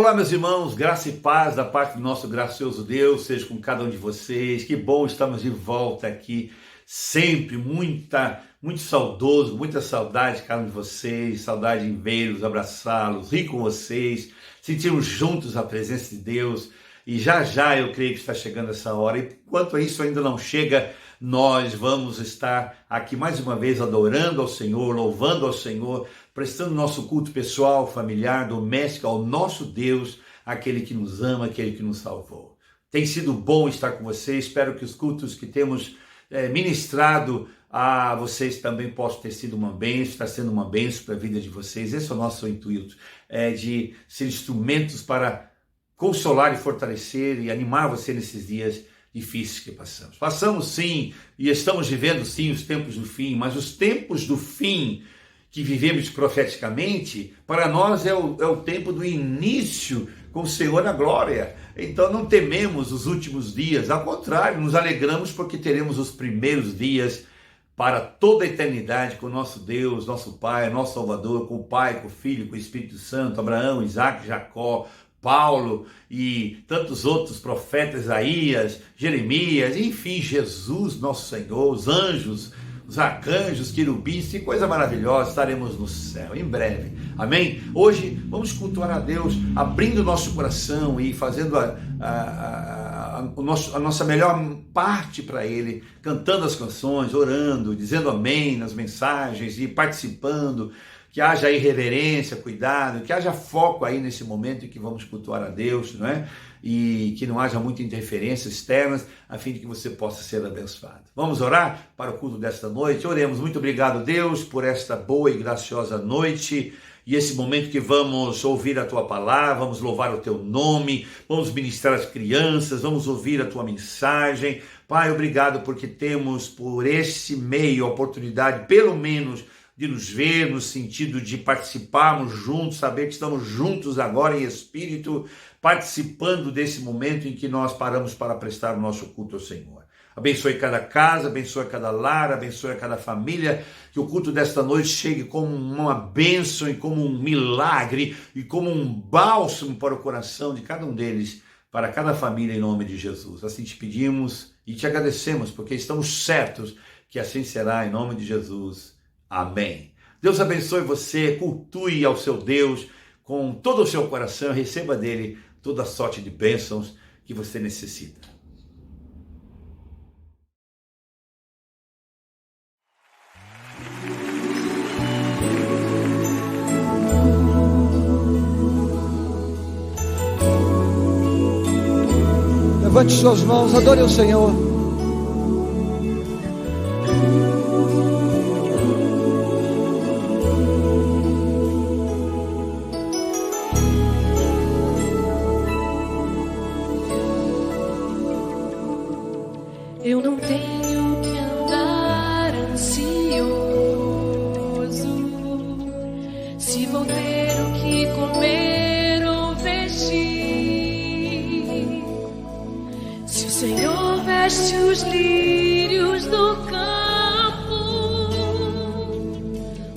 Olá, meus irmãos, graça e paz da parte do nosso gracioso Deus, seja com cada um de vocês. Que bom estamos de volta aqui, sempre muito saudoso, muita saudade de cada um de vocês, saudade em vê-los, abraçá-los, rir com vocês, sentirmos juntos a presença de Deus. E já eu creio que está chegando essa hora. E enquanto isso ainda não chega, nós vamos estar aqui mais uma vez adorando ao Senhor, louvando ao Senhor, prestando nosso culto pessoal, familiar, doméstico ao nosso Deus, aquele que nos ama, aquele que nos salvou. Tem sido bom estar com vocês, espero que os cultos que temos ministrado a vocês também possam ter sido uma bênção, está sendo uma bênção para a vida de vocês. Esse é o nosso intuito, de ser instrumentos para consolar e fortalecer e animar você nesses dias difíceis que passamos. Passamos sim, e estamos vivendo sim os tempos do fim, mas os tempos do fim que vivemos profeticamente, para nós é o tempo do início com o Senhor na glória. Então não tememos os últimos dias, ao contrário, nos alegramos porque teremos os primeiros dias para toda a eternidade com o nosso Deus, nosso Pai, nosso Salvador, com o Pai, com o Filho, com o Espírito Santo, Abraão, Isaac, Jacó, Paulo e tantos outros profetas, Isaías, Jeremias, enfim, Jesus, nosso Senhor, os anjos, os arcanjos, querubins, que coisa maravilhosa, estaremos no céu em breve, amém? Hoje vamos cultuar a Deus, abrindo o nosso coração e fazendo a nossa melhor parte para Ele, cantando as canções, orando, dizendo amém nas mensagens e participando. Que haja aí reverência, cuidado, que haja foco aí nesse momento em que vamos cultuar a Deus, não é? E que não haja muita interferência externas, a fim de que você possa ser abençoado. Vamos orar para o culto desta noite? Oremos. Muito obrigado, Deus, por esta boa e graciosa noite e esse momento que vamos ouvir a Tua palavra, vamos louvar o Teu nome, vamos ministrar as crianças, vamos ouvir a Tua mensagem. Pai, obrigado porque temos por esse meio a oportunidade, pelo menos, de nos ver, no sentido de participarmos juntos, saber que estamos juntos agora em espírito, participando desse momento em que nós paramos para prestar o nosso culto ao Senhor. Abençoe cada casa, abençoe cada lar, abençoe cada família, que o culto desta noite chegue como uma bênção e como um milagre e como um bálsamo para o coração de cada um deles, para cada família, em nome de Jesus. Assim te pedimos e te agradecemos, porque estamos certos que assim será, em nome de Jesus. Amém. Deus abençoe você, cultue ao seu Deus com todo o seu coração, receba dele toda a sorte de bênçãos que você necessita. Levante suas mãos, adore o Senhor. Eu não tenho que andar ansioso, se vou ter o que comer ou vestir. Se o Senhor veste os lírios do campo,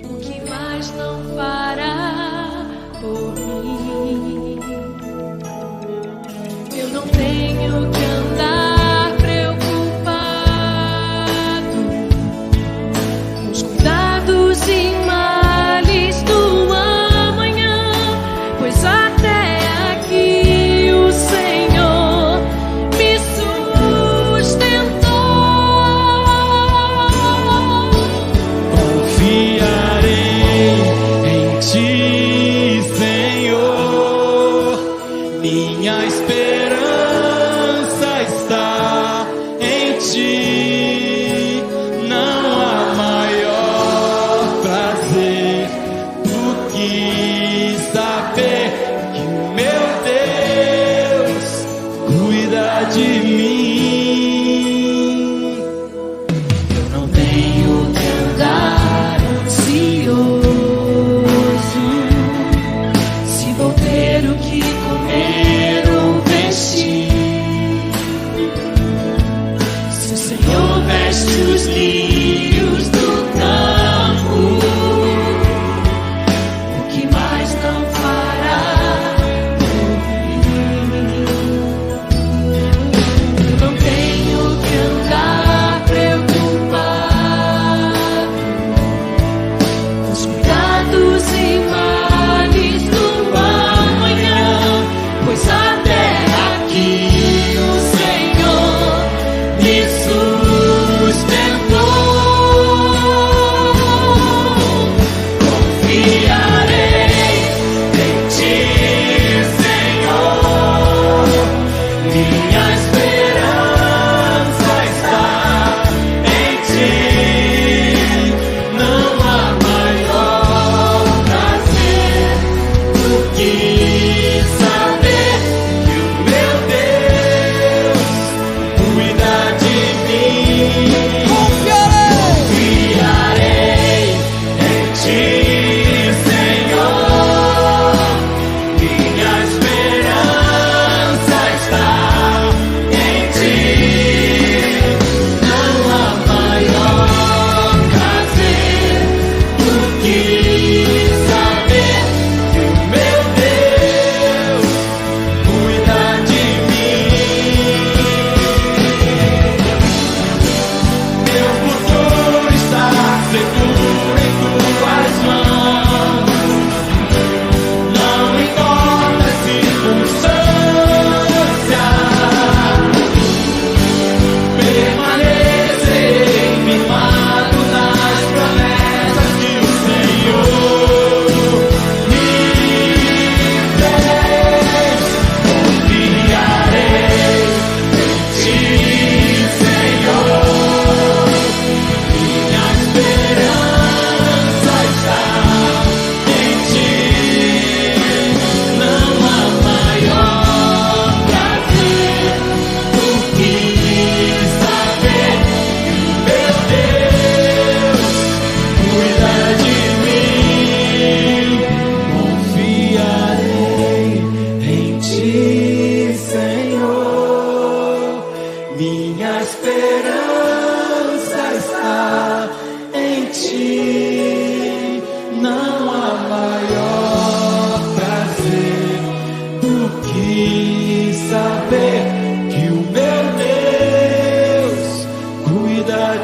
o que mais não fará por mim? Eu não tenho que andar e males do amanhã, pois até aqui o Senhor me sustentou. Confiarei em Ti, Senhor, minha esperança está em Ti. De mim, eu não tenho que andar ansioso, se vou ter o que comer ou vestir. Se o Senhor veste os lírios do campo, o que mais não fará por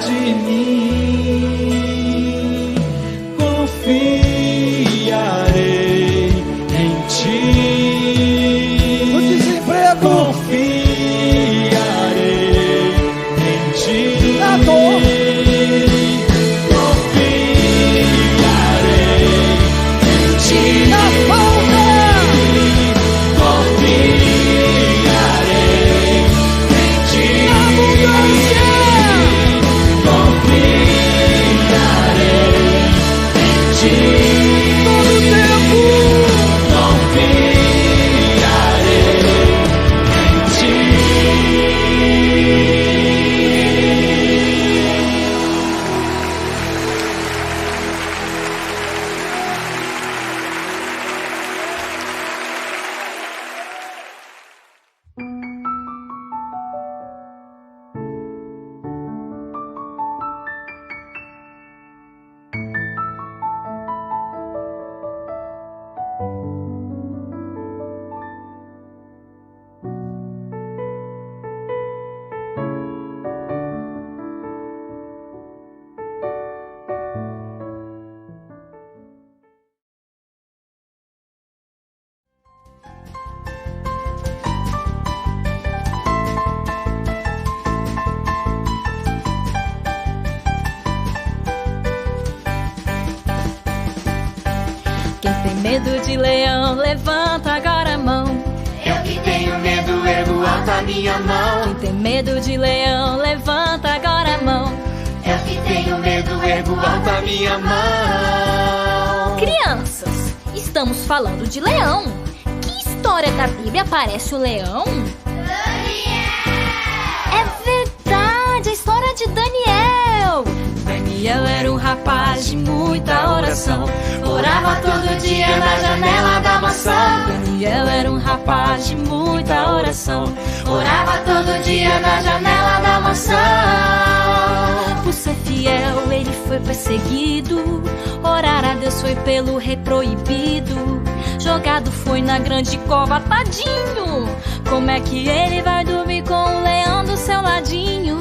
de mim, confiarei em ti. No desemprego, Confiarei em ti. na dor, Confiarei em ti. na falta, Confiarei em ti. na abundância. Confiarei em ti. Todo tempo, Confiarei em ti. Quem tem medo de leão, levanta agora a mão. Eu que tenho medo, ergo alto a minha mão. Quem tem medo de leão, levanta agora a mão. Eu que tenho medo, ergo alto a minha mão. Crianças, estamos falando de leão. Que história da Bíblia aparece o leão? É verdade, a história de Daniel. Daniel era um rapaz de muita oração. Orava todo dia na janela da mansão. Daniel era um rapaz de muita oração. Orava todo dia na janela da mansão. Por ser fiel, ele foi perseguido. Orar a Deus foi pelo rei proibido. Jogado foi na grande cova, tadinho. Como é que ele vai dormir com o leão do seu ladinho?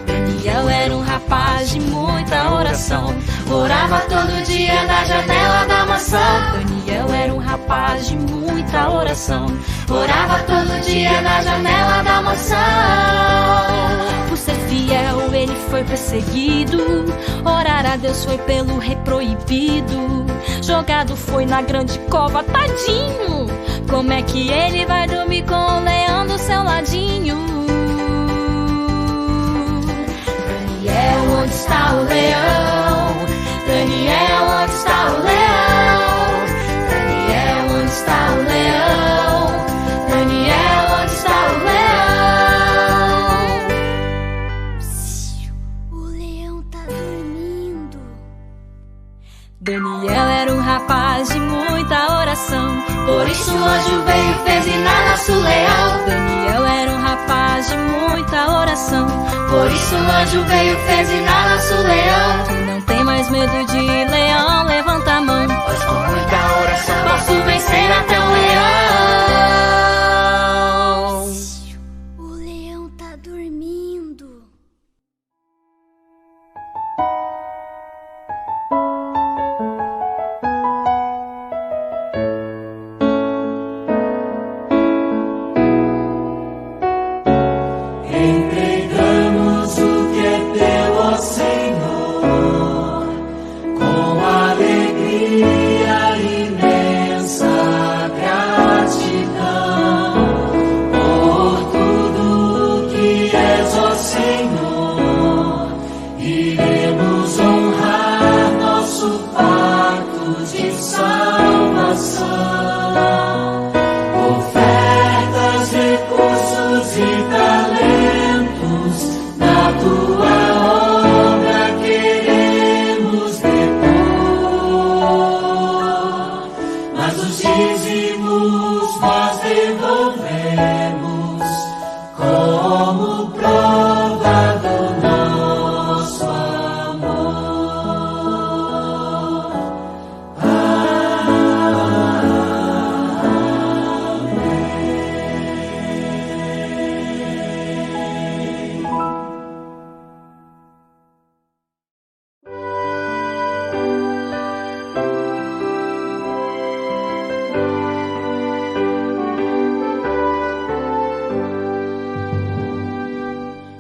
Daniel era um rapaz de muita oração. Orava todo dia na janela da mansão. Daniel era um rapaz de muita oração. Orava todo dia na janela da mansão. Por ser fiel, ele foi perseguido. Orar a Deus foi pelo rei proibido. Jogado foi na grande cova, tadinho. Como é que ele vai dormir com o leão do seu ladinho? Daniel, onde está o leão? Daniel, onde está o leão? Daniel, onde está o leão? Daniel, onde está o leão? O leão tá dormindo. Daniel era um rapaz de muita oração. Por isso o anjo veio e fez inar nosso leão. Daniel era um rapaz de muita oração. Por isso o anjo veio e fez inar nosso leão. Quem não tem mais medo de leão, levanta a mão. Pois com muita oração posso vencer até o leão. O leão tá dormindo. Entregamos o que é teu, ó Senhor, com alegria e imensa graça.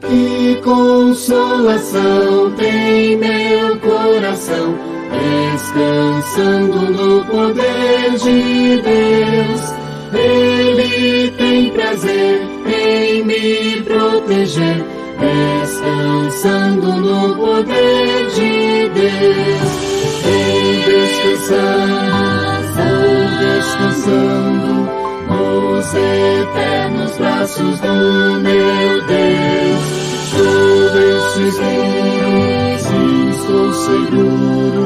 Que consolação tem meu coração, descansando no poder de Deus. Ele tem prazer em me proteger, descansando no poder de Deus. Vou descansando nos eternos braços do meu Deus. Estou seguro, sim, estou seguro,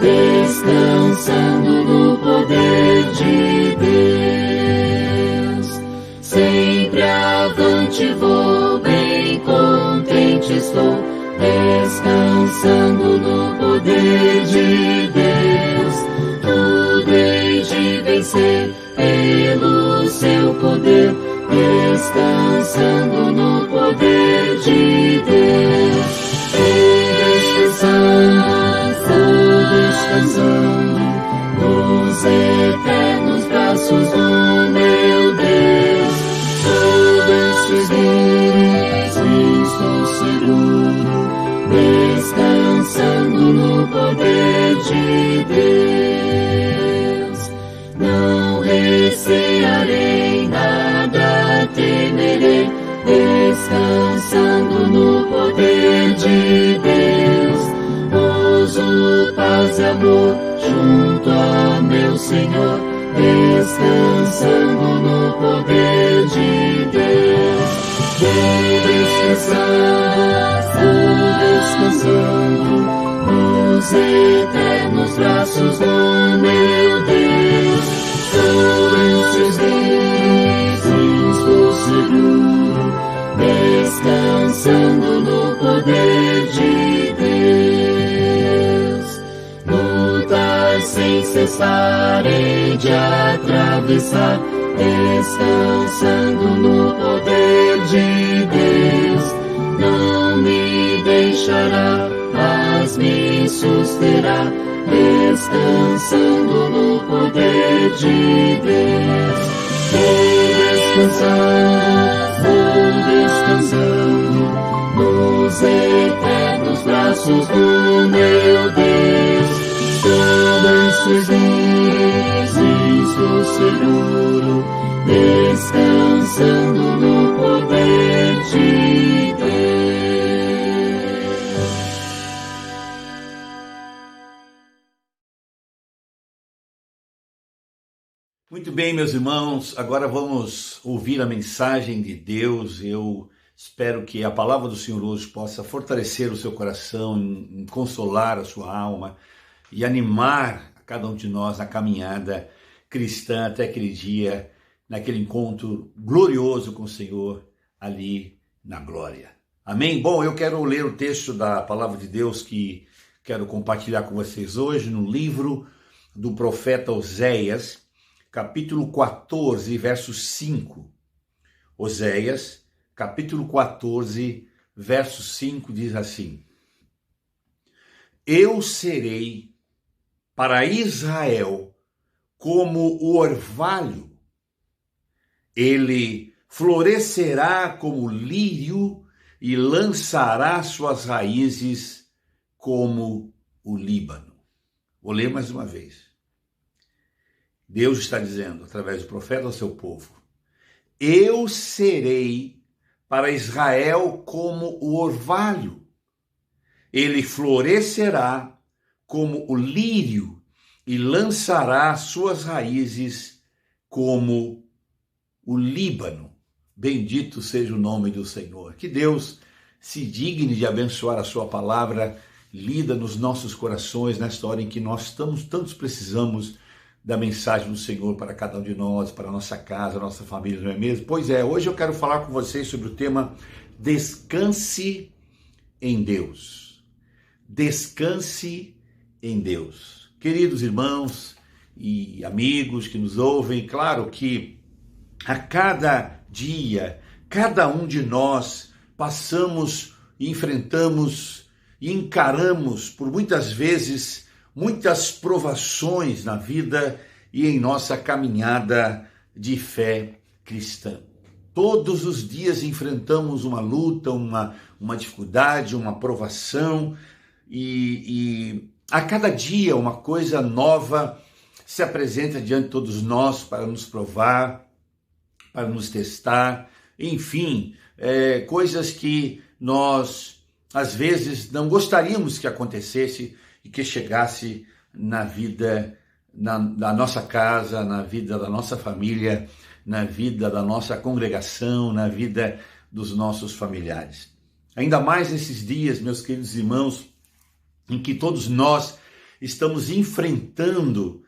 descansando no poder de Deus. Sempre avante vou, bem contente estou, descansando no poder de Deus. Tudo hei de vencer pelo seu poder, descansando no poder de Deus. Descansando nos eternos braços do meu Deus. Estou seguro, sim, estou seguro, descansando no poder de Deus. Não recearei, nada temerei, descansando no poder de Deus. Gozo, paz e amor junto a meu Senhor, descansando no poder de Deus. Descansando nos eternos braços do meu Deus. Estou seguro, descansando no poder de Deus. Lutar sem cessar, hei de atravessar, descansando no poder de Deus. Não me deixará, mas me susterá, descansando no poder de Deus. Vou descansando nos eternos braços do meu Deus. Estou seguro, sim, estou seguro, descansando no poder de Deus. Muito bem, meus irmãos, agora vamos ouvir a mensagem de Deus. Eu espero que a palavra do Senhor hoje possa fortalecer o seu coração, em consolar a sua alma e animar a cada um de nós na caminhada cristã até aquele dia, naquele encontro glorioso com o Senhor ali na glória. Amém? Bom, eu quero ler o texto da palavra de Deus que quero compartilhar com vocês hoje no livro do profeta Oséias, capítulo 14, verso 5. Oséias, capítulo 14, verso 5 diz assim: Eu serei para Israel como o orvalho, ele florescerá como lírio e lançará suas raízes como o Líbano. Vou ler mais uma vez. Deus está dizendo, através do profeta ao seu povo: Eu serei para Israel como o orvalho, ele florescerá como o lírio e lançará suas raízes como o Líbano. Bendito seja o nome do Senhor. Que Deus se digne de abençoar a sua palavra lida nos nossos corações nesta hora em que nós tantos precisamos da mensagem do Senhor para cada um de nós, para a nossa casa, a nossa família, não é mesmo? Pois é, hoje eu quero falar com vocês sobre o tema Descanse em Deus. Descanse em Deus. Queridos irmãos e amigos que nos ouvem, claro que a cada dia, cada um de nós passamos e enfrentamos e encaramos por muitas vezes muitas provações na vida e em nossa caminhada de fé cristã. Todos os dias enfrentamos uma luta, uma dificuldade, uma provação, e a cada dia uma coisa nova se apresenta diante de todos nós para nos provar, para nos testar, enfim, coisas que nós às vezes não gostaríamos que acontecesse e que chegasse na vida da nossa casa, na vida da nossa família, na vida da nossa congregação, na vida dos nossos familiares. Ainda mais nesses dias, meus queridos irmãos, em que todos nós estamos enfrentando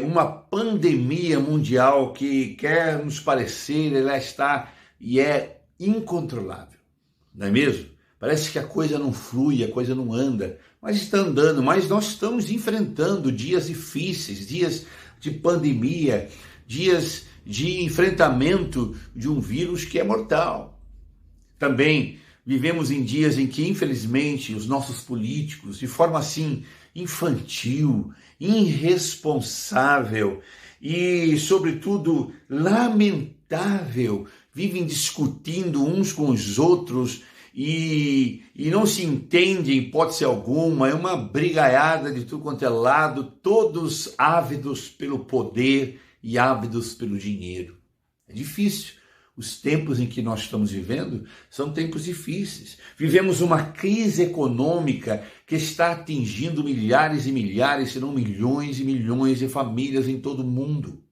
uma pandemia mundial que quer nos parecer, ela está e é incontrolável, não é mesmo? Parece que a coisa não flui, a coisa não anda, mas está andando, mas nós estamos enfrentando dias difíceis, dias de pandemia, dias de enfrentamento de um vírus que é mortal. Também vivemos em dias em que, infelizmente, os nossos políticos, de forma assim infantil, irresponsável e, sobretudo, lamentável, vivem discutindo uns com os outros e não se entende em hipótese alguma, é uma brigaiada de tudo quanto é lado, todos ávidos pelo poder e ávidos pelo dinheiro. É difícil. Os tempos em que nós estamos vivendo são tempos difíceis. Vivemos uma crise econômica que está atingindo milhares e milhares, se não milhões e milhões de famílias em todo o mundo.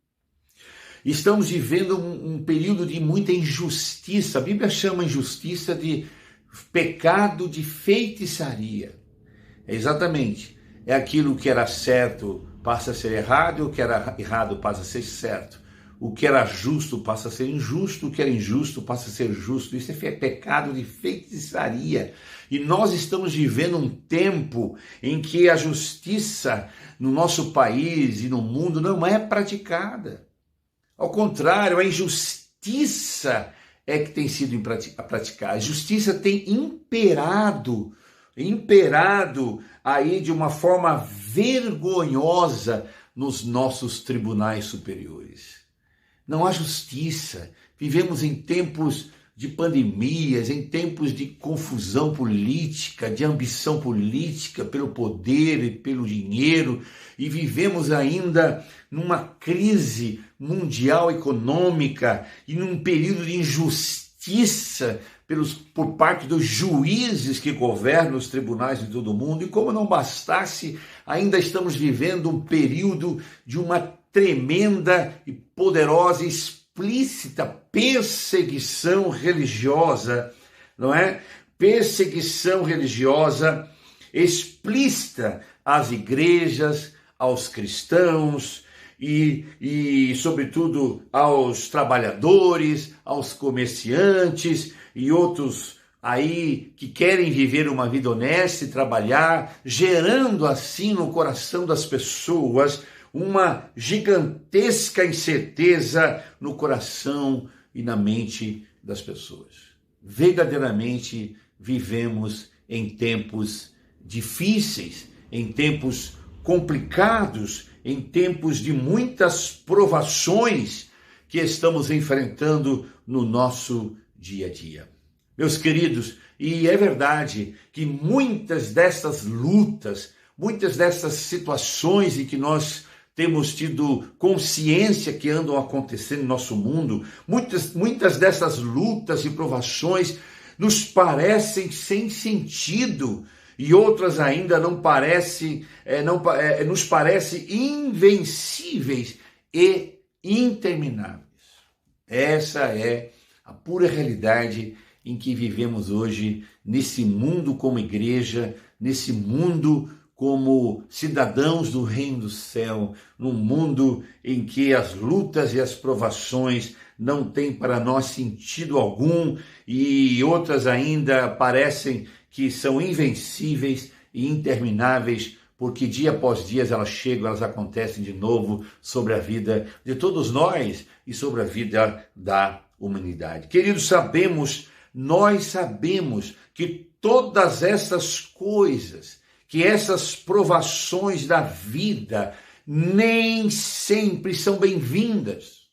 Estamos vivendo um período de muita injustiça. A Bíblia chama a injustiça de pecado de feitiçaria. Exatamente. É aquilo que era certo passa a ser errado, o que era errado passa a ser certo. O que era justo passa a ser injusto, o que era injusto passa a ser justo. Isso é pecado de feitiçaria. E nós estamos vivendo um tempo em que a justiça no nosso país e no mundo não é praticada. Ao contrário, a injustiça é que tem sido praticada. A justiça tem imperado aí de uma forma vergonhosa nos nossos tribunais superiores. Não há justiça. Vivemos em tempos de pandemias, em tempos de confusão política, de ambição política pelo poder e pelo dinheiro, e vivemos ainda numa crise mundial econômica e num período de injustiça por parte dos juízes que governam os tribunais de todo o mundo. E como não bastasse, ainda estamos vivendo um período de uma tremenda e poderosa, explícita perseguição religiosa, não é? Perseguição religiosa explícita às igrejas, aos cristãos e sobretudo, aos trabalhadores, aos comerciantes e outros aí que querem viver uma vida honesta e trabalhar, gerando assim no coração das pessoas uma gigantesca incerteza no coração e na mente das pessoas. Verdadeiramente vivemos em tempos difíceis, em tempos complicados, em tempos de muitas provações que estamos enfrentando no nosso dia a dia. Meus queridos, e é verdade que muitas dessas lutas, muitas dessas situações em que nós temos tido consciência que andam acontecendo no nosso mundo, muitas dessas lutas e provações nos parecem sem sentido e outras ainda nos parecem invencíveis e intermináveis. Essa é a pura realidade em que vivemos hoje, nesse mundo como igreja, nesse mundo como cidadãos do reino do céu, num mundo em que as lutas e as provações não têm para nós sentido algum e outras ainda parecem que são invencíveis e intermináveis, porque dia após dia elas chegam, elas acontecem de novo sobre a vida de todos nós e sobre a vida da humanidade. Queridos, nós sabemos que todas essas coisas, que essas provações da vida nem sempre são bem-vindas.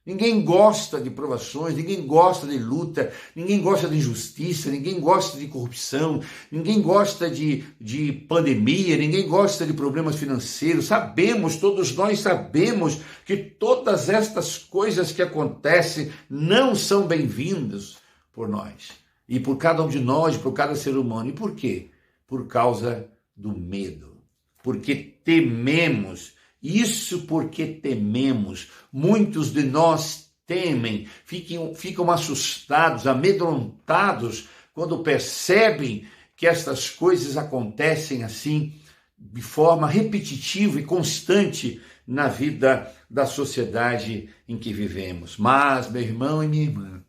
Ninguém gosta de provações, ninguém gosta de luta, ninguém gosta de injustiça, ninguém gosta de corrupção, ninguém gosta de pandemia, ninguém gosta de problemas financeiros. Sabemos, todos nós sabemos que todas estas coisas que acontecem não são bem-vindas por nós. E por cada um de nós, por cada ser humano. E por quê? Por causa do medo. Porque tememos. Isso porque tememos. Muitos de nós temem, ficam assustados, amedrontados, quando percebem que estas coisas acontecem assim, de forma repetitiva e constante na vida da sociedade em que vivemos. Mas, meu irmão e minha irmã,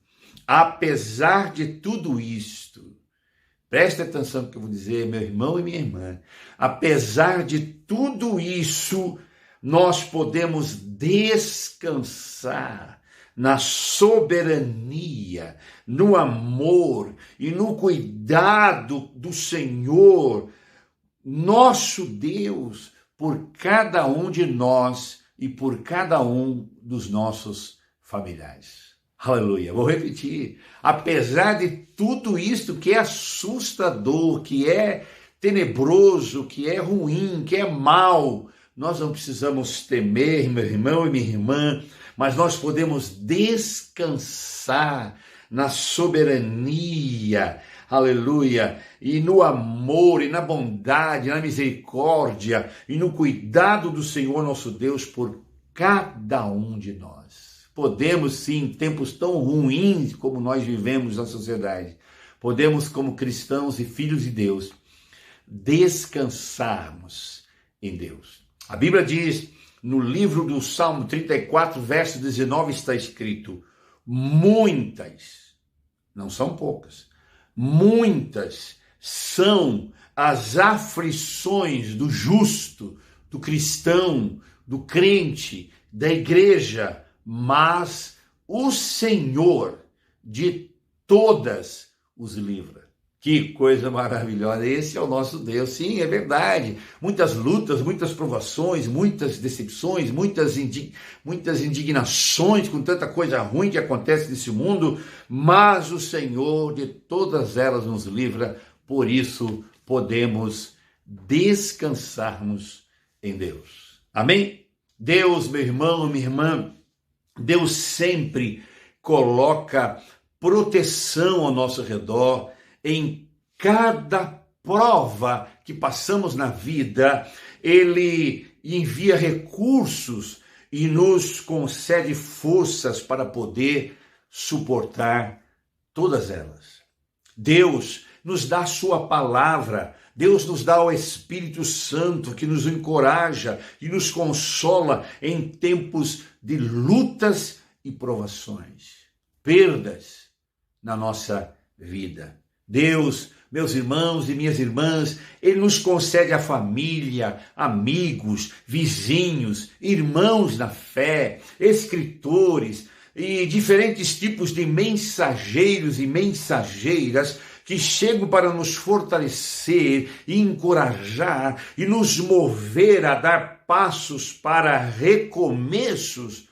apesar de tudo isto, preste atenção no que eu vou dizer, meu irmão e minha irmã, apesar de tudo isso, nós podemos descansar na soberania, no amor e no cuidado do Senhor, nosso Deus, por cada um de nós e por cada um dos nossos familiares. Aleluia. Vou repetir. Apesar de tudo isto que é assustador, que é tenebroso, que é ruim, que é mal, nós não precisamos temer, meu irmão e minha irmã, mas nós podemos descansar na soberania, aleluia, e no amor, e na bondade, na misericórdia, e no cuidado do Senhor nosso Deus por cada um de nós. Podemos sim, em tempos tão ruins como nós vivemos na sociedade, podemos, como cristãos e filhos de Deus, descansarmos em Deus. A Bíblia diz, no livro do Salmo 34, verso 19, está escrito: muitas, não são poucas, muitas são as aflições do justo, do cristão, do crente, da igreja, mas o Senhor de todas os livra. Que coisa maravilhosa, esse é o nosso Deus. Sim, é verdade, muitas lutas, muitas provações, muitas decepções, muitas indignações com tanta coisa ruim que acontece nesse mundo, mas o Senhor de todas elas nos livra, por isso podemos descansarmos em Deus. Amém? Deus, meu irmão, minha irmã, Deus sempre coloca proteção ao nosso redor. Em cada prova que passamos na vida, Ele envia recursos e nos concede forças para poder suportar todas elas. Deus nos dá a sua palavra, Deus nos dá o Espírito Santo que nos encoraja e nos consola em tempos de lutas e provações, perdas na nossa vida. Deus, meus irmãos e minhas irmãs, Ele nos concede a família, amigos, vizinhos, irmãos na fé, escritores e diferentes tipos de mensageiros e mensageiras que chegam para nos fortalecer e encorajar e nos mover a dar passos para recomeços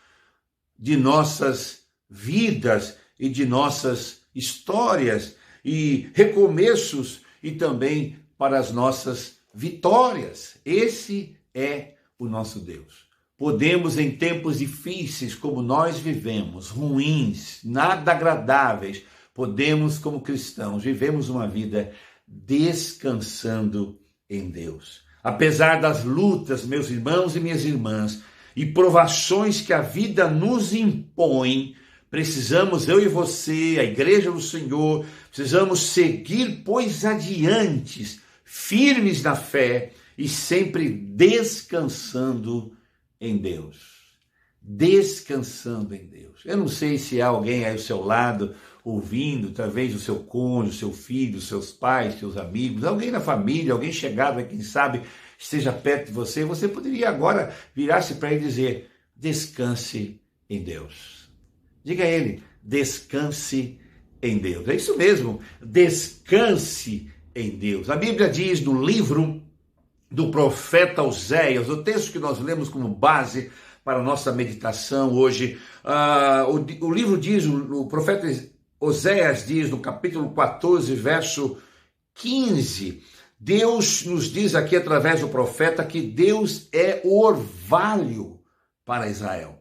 de nossas vidas e de nossas histórias, e recomeços e também para as nossas vitórias. Esse é o nosso Deus. Podemos, em tempos difíceis como nós vivemos, ruins, nada agradáveis, podemos, como cristãos, vivemos uma vida descansando em Deus. Apesar das lutas, meus irmãos e minhas irmãs, e provações que a vida nos impõe, precisamos, eu e você, a igreja do Senhor, precisamos seguir, pois, adiante, firmes na fé e sempre descansando em Deus. Descansando em Deus. Eu não sei se há alguém aí ao seu lado ouvindo, talvez o seu cônjuge, o seu filho, os seus pais, seus amigos, alguém na família, alguém chegado, quem sabe, esteja perto de você. Você poderia agora virar-se para ele e dizer: descanse em Deus. Diga a ele: descanse em Deus. É isso mesmo, descanse em Deus. A Bíblia diz no livro do profeta Oséias, o texto que nós lemos como base para a nossa meditação hoje. O livro diz, o profeta Oséias diz no capítulo 14, verso 15, Deus nos diz aqui através do profeta que Deus é o orvalho para Israel.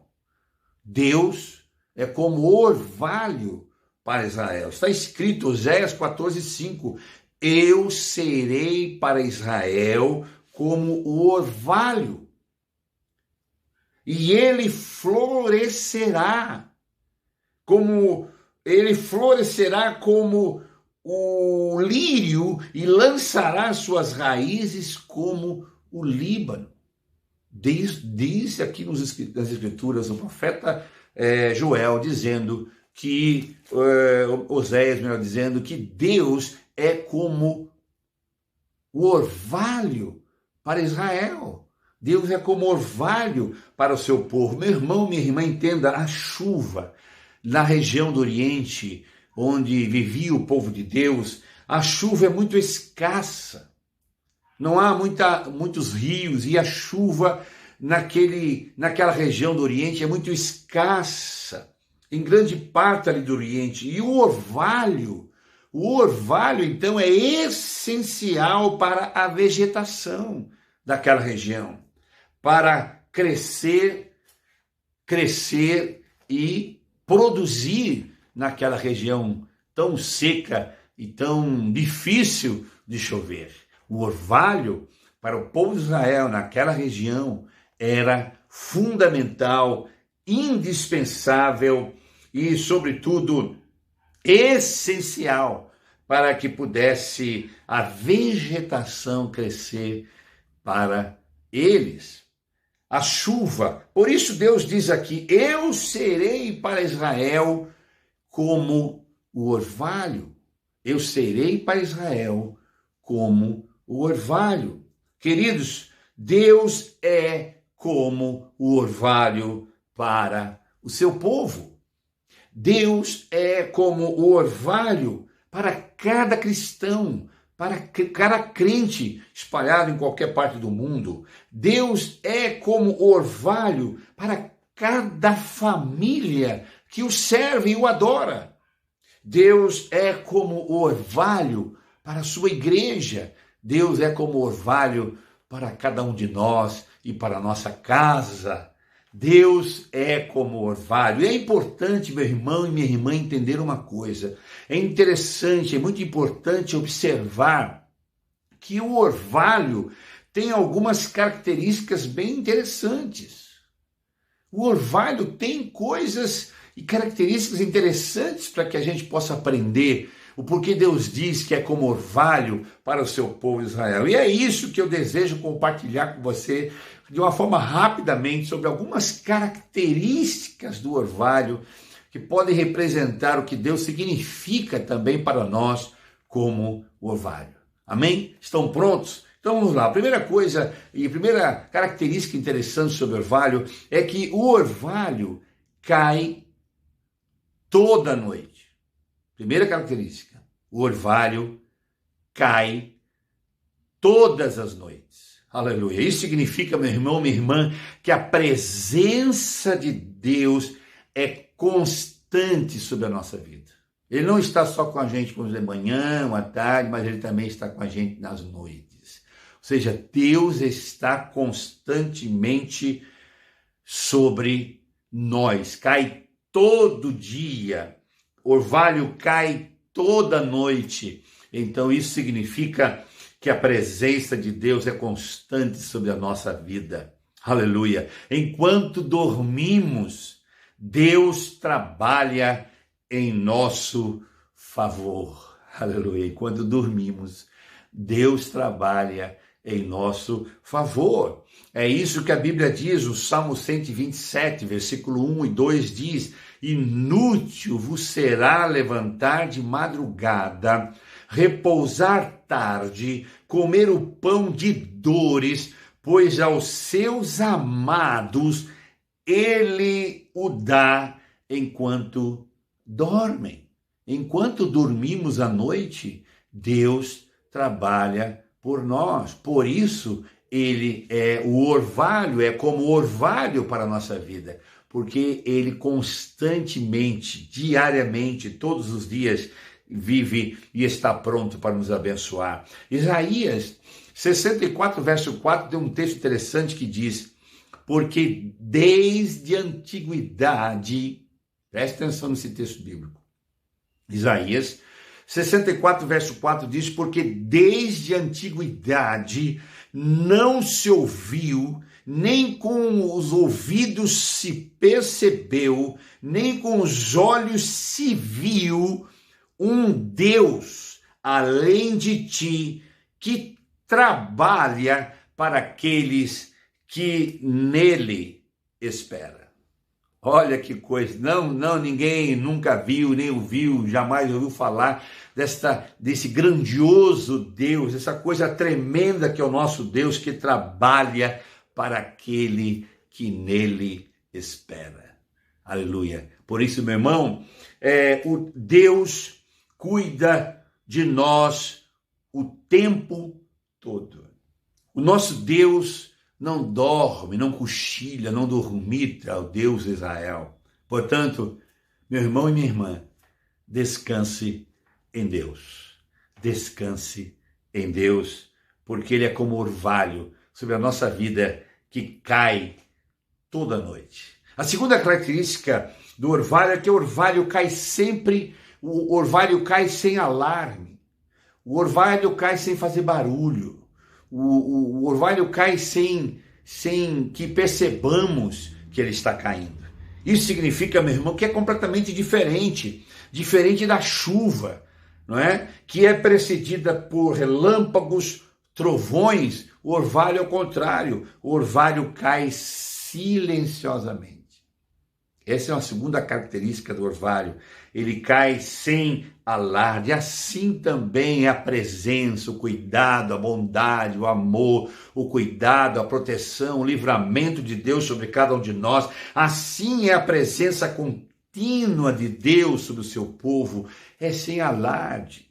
Deus é como orvalho para Israel. Está escrito, Oséias 14, 5, eu serei para Israel como o orvalho, e ele florescerá como o lírio e lançará suas raízes como o Líbano. Diz aqui nas Escrituras o profeta Joel dizendo que, Oséias melhor dizendo, que Deus é como o orvalho para Israel. Deus é como orvalho para o seu povo. Meu irmão, minha irmã, entenda, a chuva na região do Oriente, onde vivia o povo de Deus, a chuva é muito escassa. Não há muitos rios e a chuva naquela região do Oriente é muito escassa, em grande parte ali do Oriente. E o orvalho, então, é essencial para a vegetação daquela região, para crescer e produzir naquela região tão seca e tão difícil de chover. O orvalho para o povo de Israel naquela região era fundamental, indispensável e, sobretudo, essencial para que pudesse a vegetação crescer para eles. A chuva, por isso Deus diz aqui, eu serei para Israel como o orvalho. Eu serei para Israel como o orvalho. Queridos, Deus é como o orvalho para o seu povo. Deus é como o orvalho para cada cristão, para cada crente espalhado em qualquer parte do mundo. Deus é como o orvalho para cada família que o serve e o adora. Deus é como o orvalho para a sua igreja. Deus é como o orvalho para cada um de nós e para a nossa casa. Deus é como o orvalho. E é importante, meu irmão e minha irmã, entender uma coisa. É interessante, é muito importante observar que o orvalho tem algumas características bem interessantes. O orvalho tem coisas e características interessantes para que a gente possa aprender o porquê Deus diz que é como orvalho para o seu povo Israel. E é isso que eu desejo compartilhar com você de uma forma rapidamente sobre algumas características do orvalho que podem representar o que Deus significa também para nós como orvalho. Amém? Estão prontos? Então vamos lá. A primeira coisa e a primeira característica interessante sobre o orvalho é que o orvalho cai toda noite. Primeira característica, o orvalho cai todas as noites. Aleluia. Isso significa, meu irmão, minha irmã, que a presença de Deus é constante sobre a nossa vida. Ele não está só com a gente de manhã, à tarde, mas ele também está com a gente nas noites. Ou seja, Deus está constantemente sobre nós. Cai todo dia. Orvalho cai toda noite. Então isso significa que a presença de Deus é constante sobre a nossa vida. Aleluia. Enquanto dormimos, Deus trabalha em nosso favor. Aleluia. Enquanto dormimos, Deus trabalha em nosso favor. É isso que a Bíblia diz, o Salmo 127, versículo 1 e 2 diz: inútil vos será levantar de madrugada, repousar tarde, comer o pão de dores, pois aos seus amados ele o dá enquanto dormem. Enquanto dormimos à noite, Deus trabalha por nós. Por isso, o orvalho é como orvalho para a nossa vida, porque ele constantemente, diariamente, todos os dias, vive e está pronto para nos abençoar. Isaías 64, verso 4, tem um texto interessante que diz: porque desde a antiguidade, preste atenção nesse texto bíblico, Isaías 64, verso 4 diz: porque desde a antiguidade não se ouviu, nem com os ouvidos se percebeu, nem com os olhos se viu um Deus além de ti que trabalha para aqueles que nele espera. Olha que coisa, ninguém nunca viu, nem ouviu, jamais ouviu falar desse grandioso Deus, essa coisa tremenda que é o nosso Deus, que trabalha para aquele que nele espera. Aleluia. Por isso, meu irmão, o Deus cuida de nós o tempo todo. O nosso Deus não dorme, não cochila, não dormita, o Deus de Israel. Portanto, meu irmão e minha irmã, descanse em Deus. Descanse em Deus, porque Ele é como orvalho sobre a nossa vida que cai toda noite. A segunda característica do orvalho é que o orvalho cai sempre, o orvalho cai sem alarme. O orvalho cai sem fazer barulho. O orvalho cai sem que percebamos que ele está caindo. Isso significa, meu irmão, que é completamente diferente da chuva, não é? Que é precedida por relâmpagos, trovões. O orvalho é o contrário, o orvalho cai silenciosamente. Essa é uma segunda característica do orvalho. Ele cai sem alarde. Assim também é a presença, o cuidado, a bondade, o amor, o cuidado, a proteção, o livramento de Deus sobre cada um de nós. Assim é a presença contínua de Deus sobre o seu povo. É sem alarde.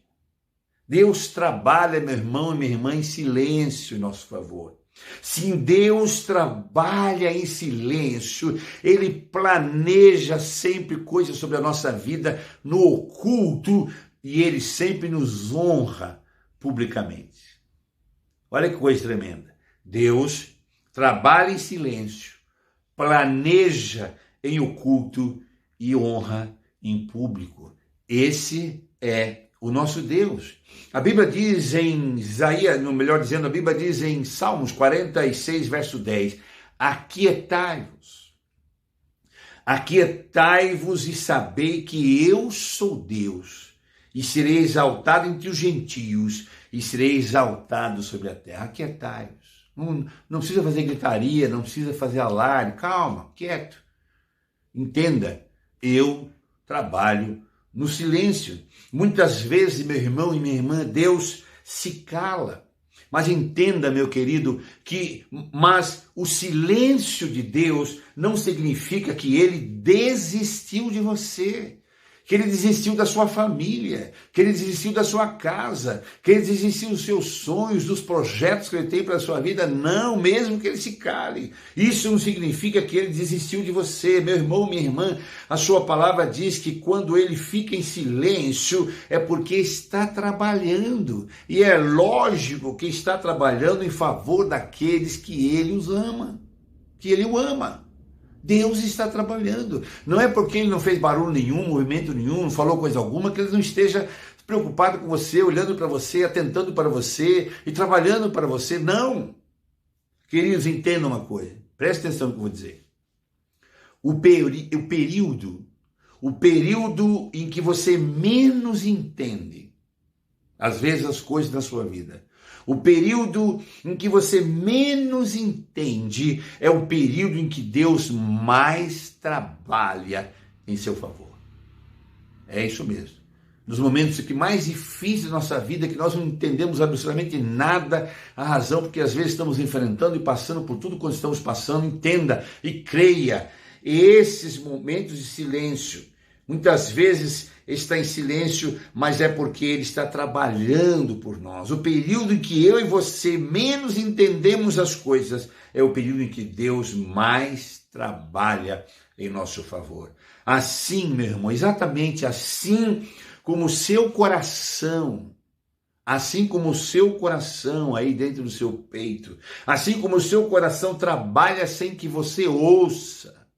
Deus trabalha, meu irmão e minha irmã, em silêncio em nosso favor. Sim, Deus trabalha em silêncio, Ele planeja sempre coisas sobre a nossa vida no oculto e Ele sempre nos honra publicamente. Olha que coisa tremenda. Deus trabalha em silêncio, planeja em oculto e honra em público. Esse é o nosso Deus. A Bíblia diz em Isaías, melhor dizendo, a Bíblia diz em Salmos 46, verso 10, aquietai-vos e sabei que eu sou Deus, e serei exaltado entre os gentios, e serei exaltado sobre a terra. Aquietai-vos. Não precisa fazer gritaria, não precisa fazer alarde, calma, quieto. Entenda, eu trabalho no silêncio. Muitas vezes, meu irmão e minha irmã, Deus se cala. Mas entenda, meu querido, mas o silêncio de Deus não significa que Ele desistiu de você, que Ele desistiu da sua família, que Ele desistiu da sua casa, que Ele desistiu dos seus sonhos, dos projetos que Ele tem para a sua vida. Não, mesmo que Ele se cale. Isso não significa que Ele desistiu de você. Meu irmão, minha irmã, a sua palavra diz que quando Ele fica em silêncio é porque está trabalhando. E é lógico que está trabalhando em favor daqueles que Ele os ama, que Ele o ama. Deus está trabalhando. Não é porque Ele não fez barulho nenhum, movimento nenhum, não falou coisa alguma, que Ele não esteja preocupado com você, olhando para você, atentando para você e trabalhando para você. Não. Queridos, entendam uma coisa. Preste atenção no que eu vou dizer. O período em que você menos entende, às vezes, as coisas da sua vida, o período em que você menos entende é o período em que Deus mais trabalha em seu favor. É isso mesmo. Nos momentos que mais difíceis da nossa vida, que nós não entendemos absolutamente nada, a razão porque às vezes estamos enfrentando e passando por tudo quanto estamos passando, entenda e creia. Esses momentos de silêncio muitas vezes está em silêncio, mas é porque Ele está trabalhando por nós. O período em que eu e você menos entendemos as coisas é o período em que Deus mais trabalha em nosso favor. Assim, meu irmão, exatamente assim como o seu coração, aí dentro do seu peito, assim como o seu coração trabalha sem que você ouça,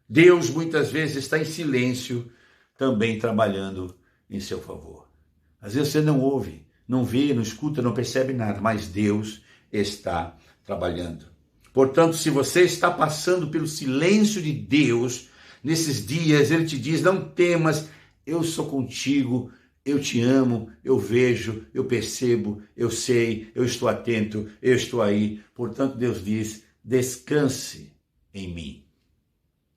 Deus muitas vezes está em silêncio, também trabalhando em seu favor. Às vezes você não ouve, não vê, não escuta, não percebe nada, mas Deus está trabalhando. Portanto, se você está passando pelo silêncio de Deus, nesses dias Ele te diz, não temas, eu sou contigo, eu te amo, eu vejo, eu percebo, eu sei, eu estou atento, eu estou aí. Portanto, Deus diz, descanse em mim.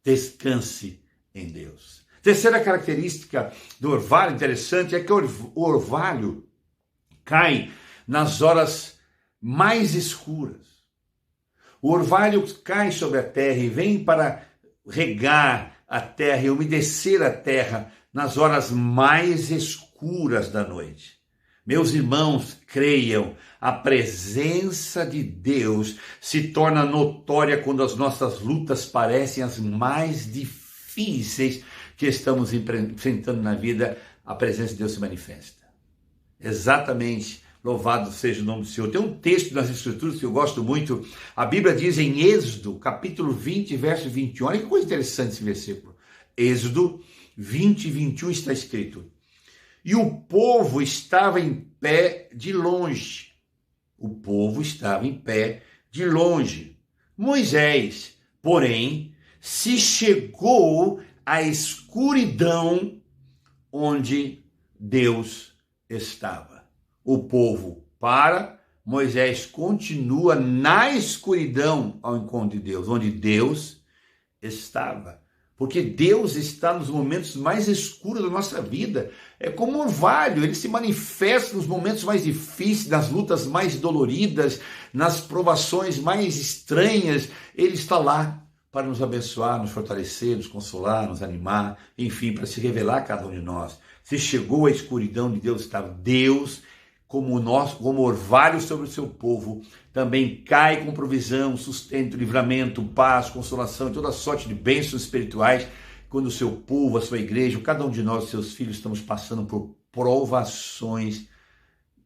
Descanse em Deus. Terceira característica do orvalho interessante é que o orvalho cai nas horas mais escuras. O orvalho cai sobre a terra e vem para regar a terra e umedecer a terra nas horas mais escuras da noite. Meus irmãos, creiam, a presença de Deus se torna notória quando as nossas lutas parecem as mais difíceis que estamos enfrentando na vida, a presença de Deus se manifesta. Exatamente, louvado seja o nome do Senhor. Tem um texto nas Escrituras que eu gosto muito, a Bíblia diz em Êxodo, capítulo 20, verso 21, olha que coisa interessante esse versículo. Êxodo 20, 21 está escrito, e o povo estava em pé de longe. Moisés, porém, se chegou à escuridão onde Deus estava. O povo para, Moisés continua na escuridão ao encontro de Deus, onde Deus estava. Porque Deus está nos momentos mais escuros da nossa vida. É como um orvalho, ele se manifesta nos momentos mais difíceis, nas lutas mais doloridas, nas provações mais estranhas. Ele está lá para nos abençoar, nos fortalecer, nos consolar, nos animar, enfim, para se revelar a cada um de nós. Se chegou à escuridão de Deus, estava Deus, como orvalho sobre o seu povo, também cai com provisão, sustento, livramento, paz, consolação e toda sorte de bênçãos espirituais, quando o seu povo, a sua igreja, cada um de nós, seus filhos, estamos passando por provações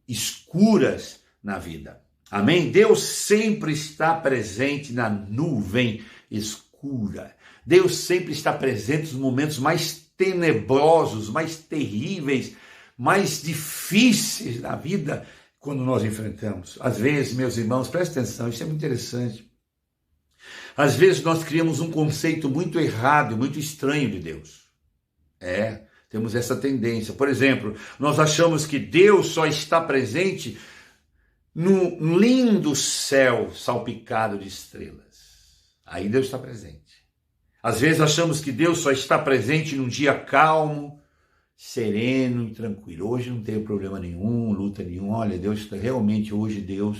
escuras na vida. Amém? Deus sempre está presente na nuvem escura. Deus sempre está presente nos momentos mais tenebrosos, mais terríveis, mais difíceis da vida, quando nós enfrentamos. Às vezes, meus irmãos, prestem atenção, isso é muito interessante. Às vezes nós criamos um conceito muito errado, muito estranho de Deus. Temos essa tendência. Por exemplo, nós achamos que Deus só está presente no lindo céu salpicado de estrelas. Aí Deus está presente. Às vezes achamos que Deus só está presente num dia calmo, sereno e tranquilo. Hoje não tem problema nenhum, luta nenhuma. Olha, realmente hoje Deus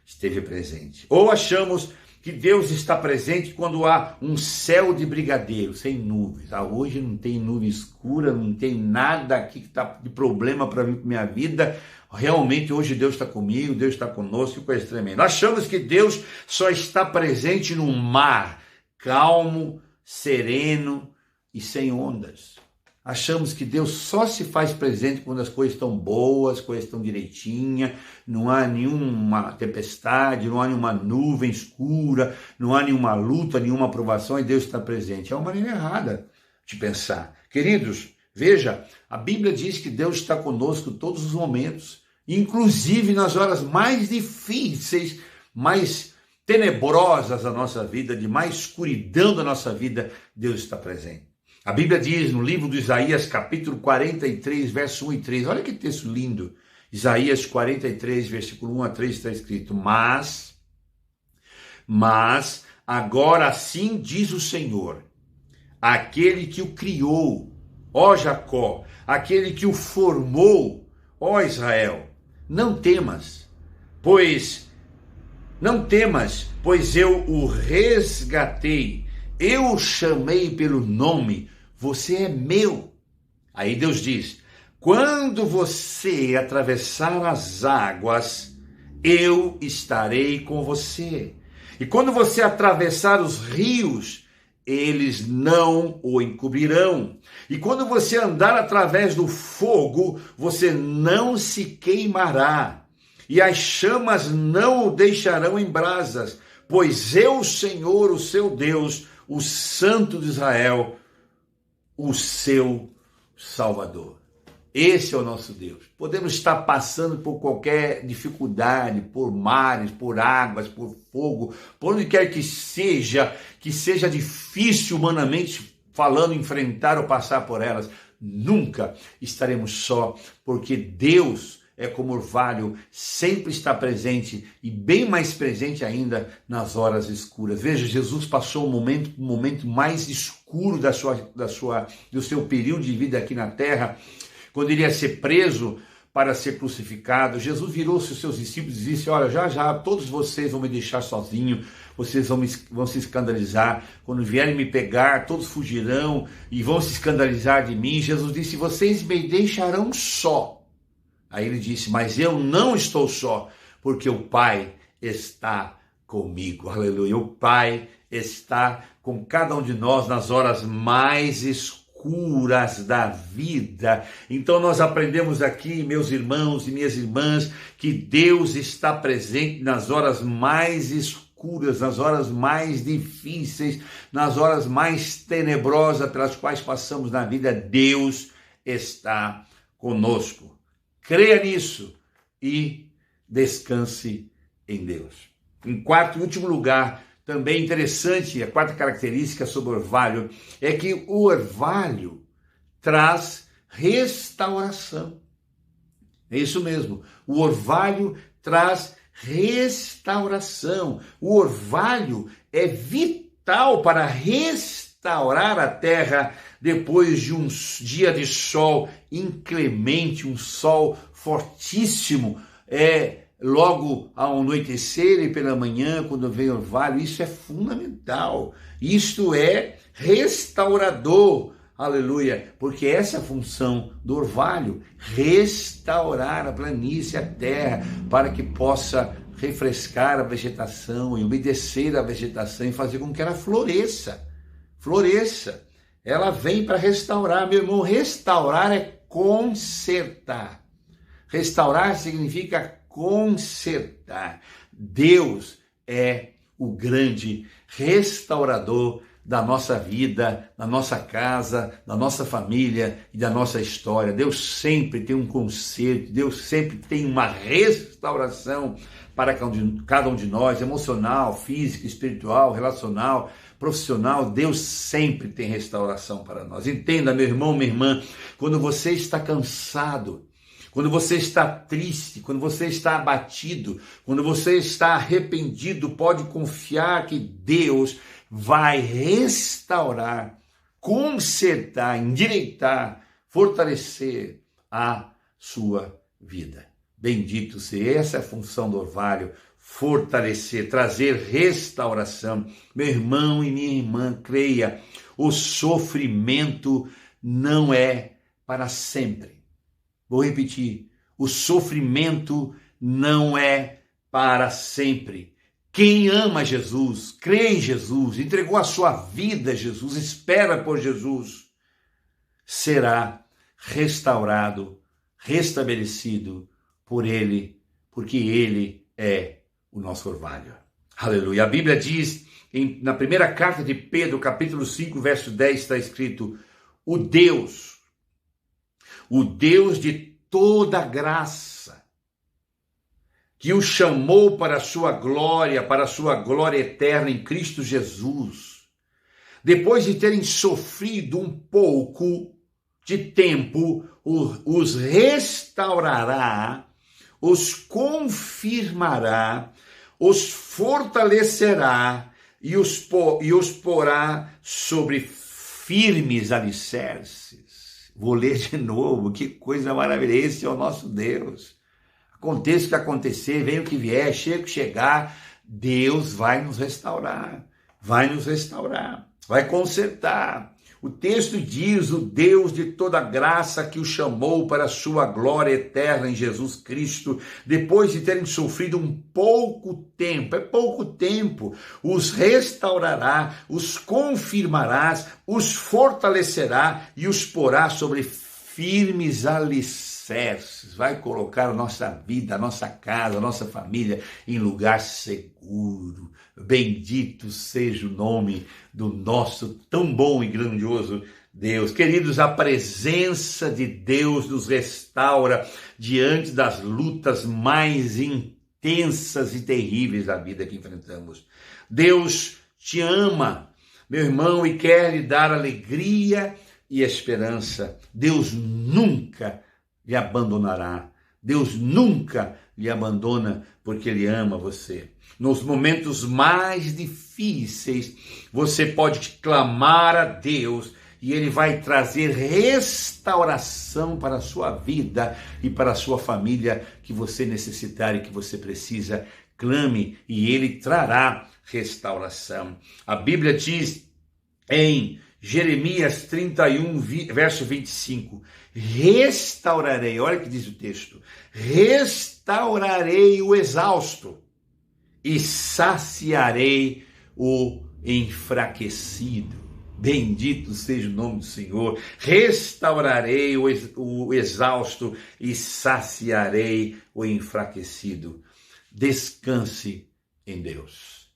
esteve presente. Ou achamos que Deus está presente quando há um céu de brigadeiro, sem nuvens. Hoje não tem nuvem escura, não tem nada aqui que está de problema para minha vida. Realmente hoje Deus está comigo, Deus está conosco, coisa tremenda. Achamos que Deus só está presente num mar calmo, sereno e sem ondas. Achamos que Deus só se faz presente quando as coisas estão boas, as coisas estão direitinhas, não há nenhuma tempestade, não há nenhuma nuvem escura, não há nenhuma luta, nenhuma provação e Deus está presente. É uma maneira errada de pensar. Queridos, veja, a Bíblia diz que Deus está conosco em todos os momentos, inclusive nas horas mais difíceis, mais tenebrosas da nossa vida, de mais escuridão da nossa vida, Deus está presente. A Bíblia diz no livro de Isaías, capítulo 43, verso 1 e 3, olha que texto lindo, Isaías 43, versículo 1 a 3 está escrito, mas agora assim diz o Senhor, aquele que o criou, ó Jacó, aquele que o formou, ó Israel, não temas, pois eu o resgatei, eu o chamei pelo nome, você é meu. Aí Deus diz, quando você atravessar as águas, eu estarei com você. E quando você atravessar os rios, eles não o encobrirão. E quando você andar através do fogo, você não se queimará. E as chamas não o deixarão em brasas, pois eu, Senhor, o seu Deus, o Santo de Israel, o seu Salvador. Esse é o nosso Deus. Podemos estar passando por qualquer dificuldade, por mares, por águas, por fogo, por onde quer que seja difícil humanamente falando, enfrentar ou passar por elas. Nunca estaremos só, porque Deus é como orvalho, sempre está presente e bem mais presente ainda nas horas escuras. Veja, Jesus passou o momento mais escuro do seu período de vida aqui na terra, quando ele ia ser preso para ser crucificado. Jesus virou-se aos seus discípulos e disse, olha, já, todos vocês vão me deixar sozinho, vocês vão se escandalizar, quando vierem me pegar, todos fugirão e vão se escandalizar de mim. Jesus disse, vocês me deixarão só. Aí ele disse, mas eu não estou só, porque o Pai está comigo. Aleluia. O Pai está com cada um de nós nas horas mais escuras da vida. Então nós aprendemos aqui, meus irmãos e minhas irmãs, que Deus está presente nas horas mais escuras, nas horas mais difíceis, nas horas mais tenebrosas pelas quais passamos na vida. Deus está conosco. Creia nisso e descanse em Deus. Em quarto e último lugar, também interessante, a quarta característica sobre o orvalho é que o orvalho traz restauração. É isso mesmo, o orvalho traz restauração. O orvalho é vital para restaurar a terra depois de um dia de sol inclemente, um sol fortíssimo, logo ao anoitecer e pela manhã, quando vem o orvalho. Isso é fundamental, isto é restaurador, aleluia, porque essa é a função do orvalho, restaurar a planície, a terra, para que possa refrescar a vegetação e umedecer a vegetação e fazer com que ela floresça. Ela vem para restaurar, meu irmão. Restaurar é consertar. Restaurar significa consertar. Deus é o grande restaurador da nossa vida, da nossa casa, da nossa família e da nossa história. Deus sempre tem um conserto, Deus sempre tem uma restauração para cada um de nós, emocional, física, espiritual, relacional, profissional. Deus sempre tem restauração para nós. Entenda, meu irmão, minha irmã, quando você está cansado, quando você está triste, quando você está abatido, quando você está arrependido, pode confiar que Deus vai restaurar, consertar, endireitar, fortalecer a sua vida. Bendito seja, essa é a função do orvalho, fortalecer, trazer restauração. Meu irmão e minha irmã, creia, o sofrimento não é para sempre. Vou repetir, o sofrimento não é para sempre. Quem ama Jesus, crê em Jesus, entregou a sua vida a Jesus, espera por Jesus, será restaurado, restabelecido por Ele, porque Ele é o nosso orvalho. Aleluia. A Bíblia diz, na primeira carta de Pedro, capítulo 5, verso 10, está escrito, o Deus de toda graça, que o chamou para a sua glória eterna em Cristo Jesus, depois de terem sofrido um pouco de tempo, os restaurará, os confirmará, os fortalecerá e os porá sobre firmes alicerces. Vou ler de novo, que coisa maravilhosa, esse é o nosso Deus. Aconteça o que acontecer, venha o que vier, chega o que chegar, Deus vai nos restaurar, vai consertar. O texto diz: o Deus de toda graça que o chamou para a sua glória eterna em Jesus Cristo, depois de terem sofrido um pouco tempo, é pouco tempo, os restaurará, os confirmará, os fortalecerá e os porá sobre firmes alicerces. Vai colocar a nossa vida, a nossa casa, a nossa família em lugar seguro. Bendito seja o nome do nosso tão bom e grandioso Deus. Queridos, a presença de Deus nos restaura diante das lutas mais intensas e terríveis da vida que enfrentamos. Deus te ama, meu irmão, e quer lhe dar alegria e esperança. Deus nunca lhe abandonará. Deus nunca lhe abandona, porque Ele ama você. Nos momentos mais difíceis, você pode clamar a Deus e Ele vai trazer restauração para a sua vida e para a sua família que você necessitar e que você precisa. Clame e Ele trará restauração. A Bíblia diz em Jeremias 31, verso 25, restaurarei, olha o que diz o texto, restaurarei o exausto e saciarei o enfraquecido. Bendito seja o nome do Senhor. Restaurarei o exausto e saciarei o enfraquecido. Descanse em Deus.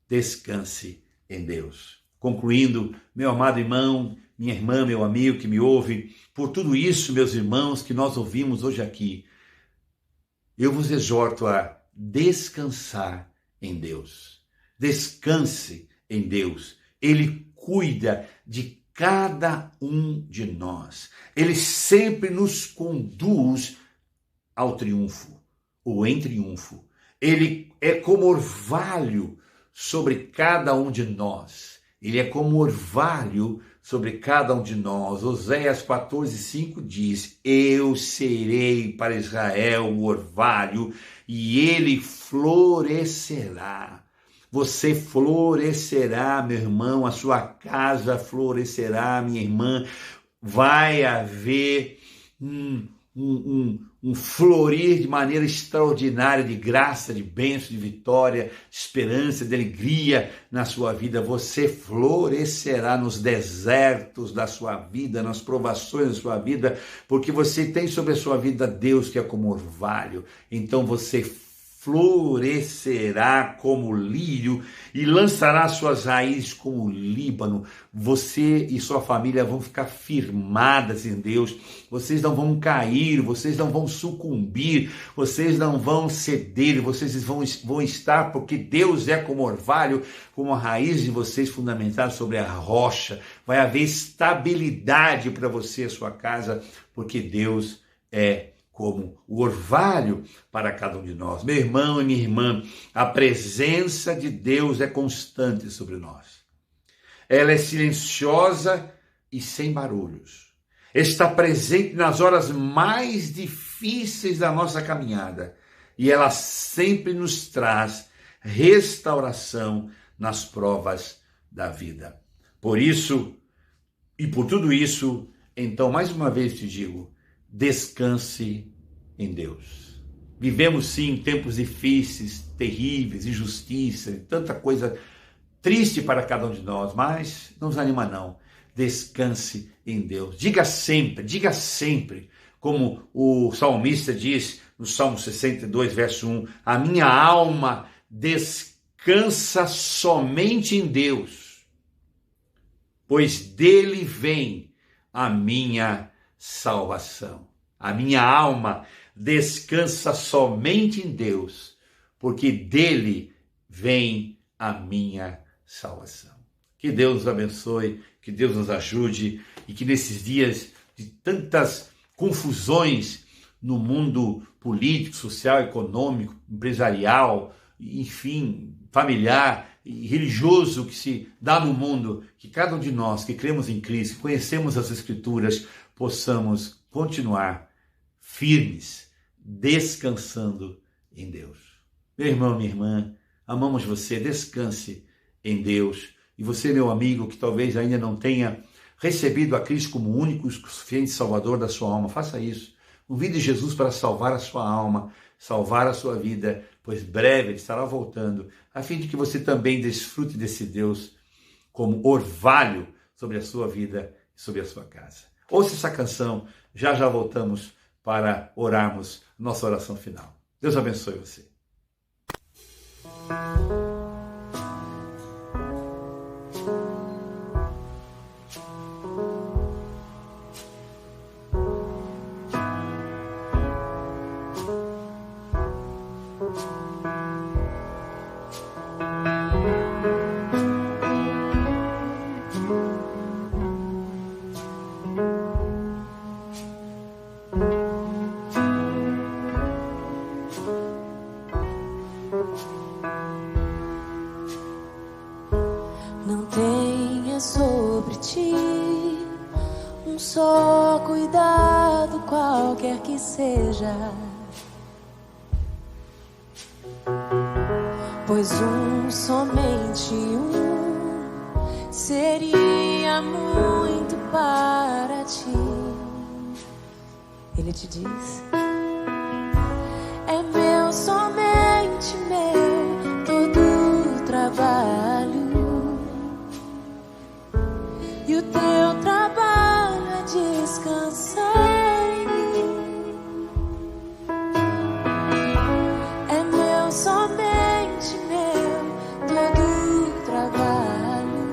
Descanse em Deus. Concluindo, meu amado irmão, minha irmã, meu amigo que me ouve, por tudo isso, meus irmãos, que nós ouvimos hoje aqui, eu vos exorto a descansar em Deus. Descanse em Deus. Ele cuida de cada um de nós. Ele sempre nos conduz ao triunfo, ou em triunfo. Ele é como orvalho sobre cada um de nós. Ele é como orvalho sobre cada um de nós. Oséias 14:5 diz: eu serei para Israel o orvalho e ele florescerá. Você florescerá, meu irmão, a sua casa florescerá, minha irmã. Vai haver um florir de maneira extraordinária de graça, de bênção, de vitória, de esperança, de alegria na sua vida. Você florescerá nos desertos da sua vida, nas provações da sua vida, porque você tem sobre a sua vida Deus que é como orvalho. Então você florescerá como lírio e lançará suas raízes como o Líbano. Você e sua família vão ficar firmadas em Deus. Vocês não vão cair, vocês não vão sucumbir, vocês não vão ceder, vocês vão estar, porque Deus é como orvalho, como a raiz de vocês fundamentada sobre a rocha. Vai haver estabilidade para você e a sua casa, porque Deus é como o orvalho para cada um de nós. Meu irmão e minha irmã, a presença de Deus é constante sobre nós. Ela é silenciosa e sem barulhos. Está presente nas horas mais difíceis da nossa caminhada. E ela sempre nos traz restauração nas provas da vida. Por isso, e por tudo isso, então, mais uma vez te digo, descanse em Deus. Vivemos sim tempos difíceis, terríveis, injustiça, tanta coisa triste para cada um de nós, mas não desanima não. Descanse em Deus. Diga sempre, como o salmista diz no Salmo 62, verso 1, a minha alma descansa somente em Deus, pois dele vem a minha salvação. A minha alma descansa somente em Deus, porque dele vem a minha salvação. Que Deus nos abençoe, que Deus nos ajude e que nesses dias de tantas confusões no mundo político, social, econômico, empresarial, enfim, familiar e religioso que se dá no mundo, que cada um de nós que cremos em Cristo, que conhecemos as Escrituras, possamos continuar firmes, descansando em Deus. Meu irmão, minha irmã, amamos você, descanse em Deus, E você, meu amigo, que talvez ainda não tenha recebido a Cristo como único e suficiente Salvador da sua alma, faça isso. Convide Jesus para salvar a sua alma, salvar a sua vida, pois breve Ele estará voltando, a fim de que você também desfrute desse Deus como orvalho sobre a sua vida e sobre a sua casa. Ouça essa canção, já voltamos para orarmos nossa oração final. Deus abençoe você. Não tenha sobre ti um só cuidado, qualquer que seja, pois somente um seria muito para ti. Ele te diz: é meu, somente meu, todo o trabalho. E o teu trabalho é descansar em mim. É meu, somente meu, todo o trabalho.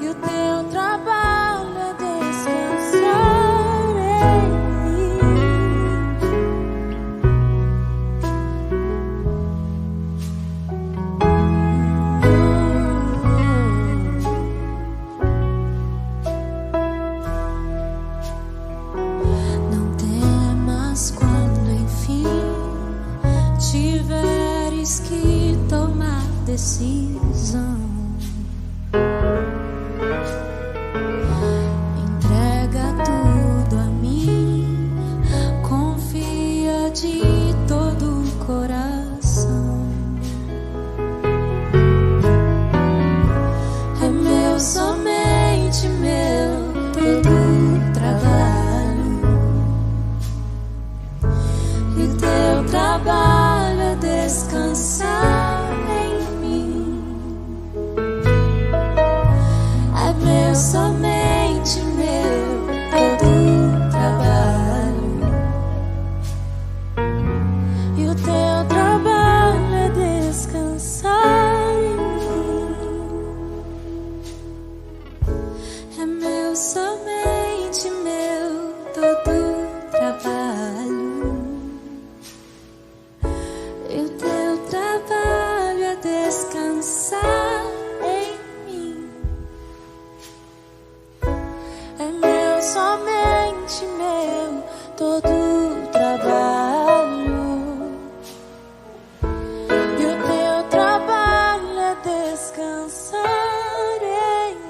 E o teu trabalho é descansar em mim. Que tomar decisão, entrega tudo a mim, confia de todo o coração. É meu, somente meu, todo o trabalho. E o teu trabalho é descansar em mim. É meu, somente meu, todo o trabalho. E o teu trabalho é descansar em mim. É meu, somente meu, todo o trabalho. E o teu trabalho é descansar em mim. É meu, somente meu, todo o trabalho. E o teu trabalho é descansar em mim.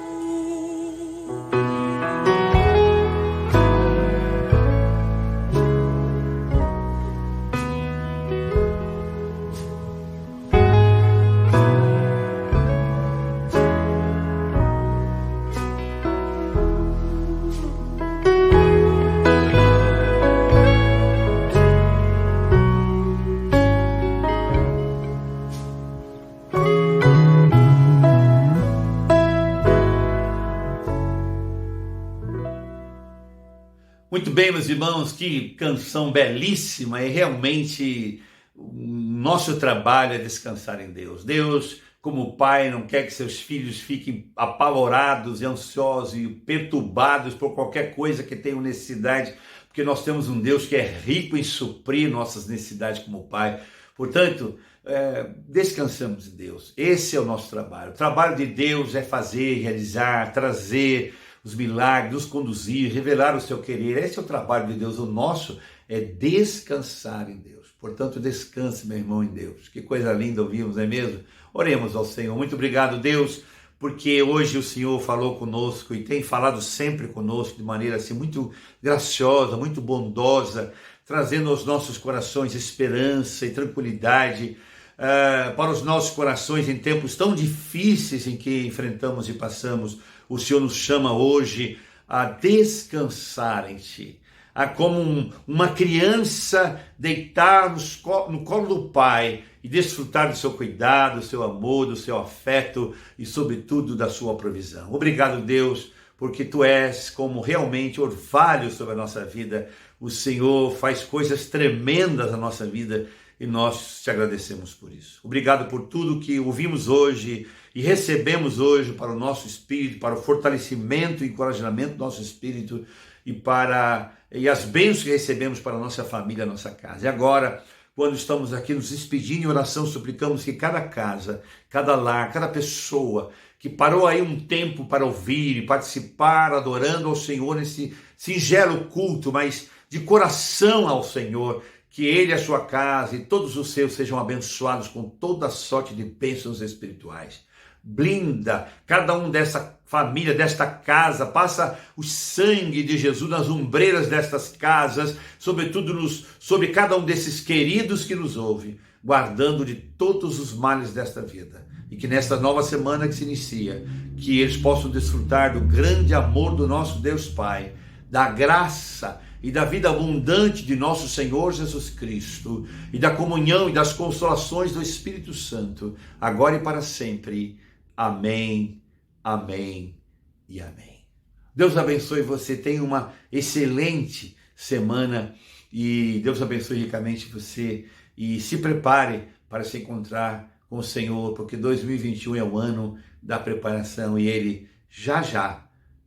Muito bem, meus irmãos, que canção belíssima, e realmente o nosso trabalho é descansar em Deus. Deus, como Pai, não quer que seus filhos fiquem apavorados e ansiosos e perturbados por qualquer coisa que tenham necessidade, porque nós temos um Deus que é rico em suprir nossas necessidades como Pai. Portanto, descansamos em Deus. Esse é o nosso trabalho. O trabalho de Deus é fazer, realizar, trazer os milagres, nos conduzir, revelar o seu querer. Esse é o trabalho de Deus. O nosso é descansar em Deus. Portanto, descanse, meu irmão, em Deus. Que coisa linda ouvimos, não é mesmo? Oremos ao Senhor. Muito obrigado, Deus, porque hoje o Senhor falou conosco e tem falado sempre conosco de maneira assim muito graciosa, muito bondosa, trazendo aos nossos corações esperança e tranquilidade, para os nossos corações em tempos tão difíceis em que enfrentamos e passamos. O Senhor nos chama hoje a descansar em Ti, a como uma criança deitar no colo do Pai e desfrutar do seu cuidado, do seu amor, do seu afeto e, sobretudo, da sua provisão. Obrigado, Deus, porque Tu és como realmente orvalho sobre a nossa vida. O Senhor faz coisas tremendas na nossa vida e nós Te agradecemos por isso. Obrigado por tudo que ouvimos hoje e recebemos hoje para o nosso espírito, para o fortalecimento e encorajamento do nosso espírito e as bênçãos que recebemos para a nossa família, a nossa casa. E agora, quando estamos aqui nos despedindo em oração, suplicamos que cada casa, cada lar, cada pessoa que parou aí um tempo para ouvir e participar, adorando ao Senhor nesse singelo culto, mas de coração ao Senhor, que Ele, a sua casa e todos os seus sejam abençoados com toda sorte de bênçãos espirituais. Blinda cada um dessa família, desta casa, passa o sangue de Jesus nas ombreiras destas casas, sobretudo sobre cada um desses queridos que nos ouve, guardando de todos os males desta vida. E que nesta nova semana que se inicia, que eles possam desfrutar do grande amor do nosso Deus Pai, da graça e da vida abundante de nosso Senhor Jesus Cristo, e da comunhão e das consolações do Espírito Santo, agora e para sempre. Amém, amém e amém. Deus abençoe você, tenha uma excelente semana e Deus abençoe ricamente você e se prepare para se encontrar com o Senhor, porque 2021 é o ano da preparação e Ele já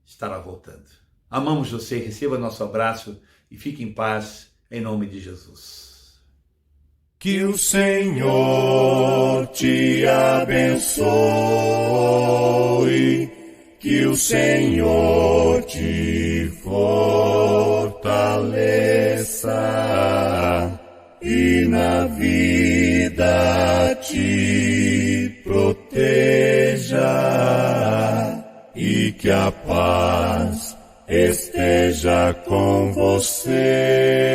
estará voltando. Amamos você, receba nosso abraço e fique em paz em nome de Jesus. Que o Senhor te abençoe, que o Senhor te fortaleça e na vida te proteja e que a paz esteja com você.